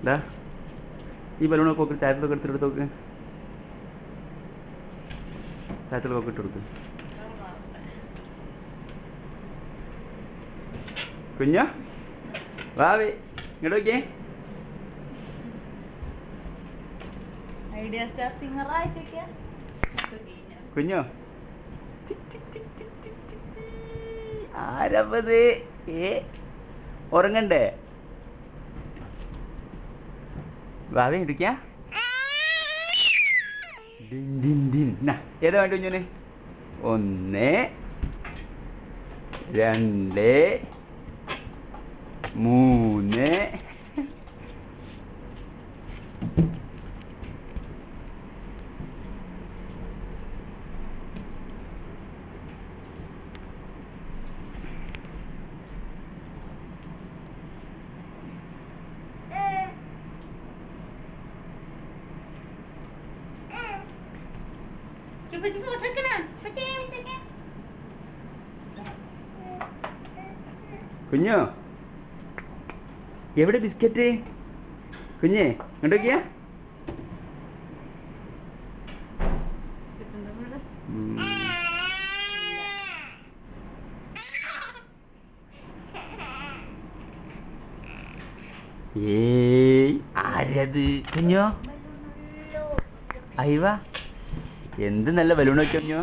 എന്താ ഈ ബലൂണൊക്കെ നോക്കി താഴത്തൊക്കെ എടുത്തിട്ട് നോക്ക്. താഴത്തൊക്കെ ഇട്ട് കൊടുക്ക്. കുഞ്ഞോ വാവേ ഇങ്ങോട്ട് നോക്കിയേ. ഐഡിയ സ്റ്റാർ സിംഗർ കുഞ്ഞോ ആരപ്പത്? ഉറങ്ങണ്ടേ? വാവേ ഇടിക്കാ. ഏതാ വേണ്ട കുഞ്ഞിന്? 1 2 3 കുഞ്ഞോ എവിടെ ബിസ്ക്കറ്റ്? കുഞ്ഞേ ഇങ്ങോട്ടൊക്കെയാ. ഏയ് ആരത്? കുഞ്ഞോ അയവ എന്ത് നല്ല ബലൂണൊക്കെ കുഞ്ഞോ.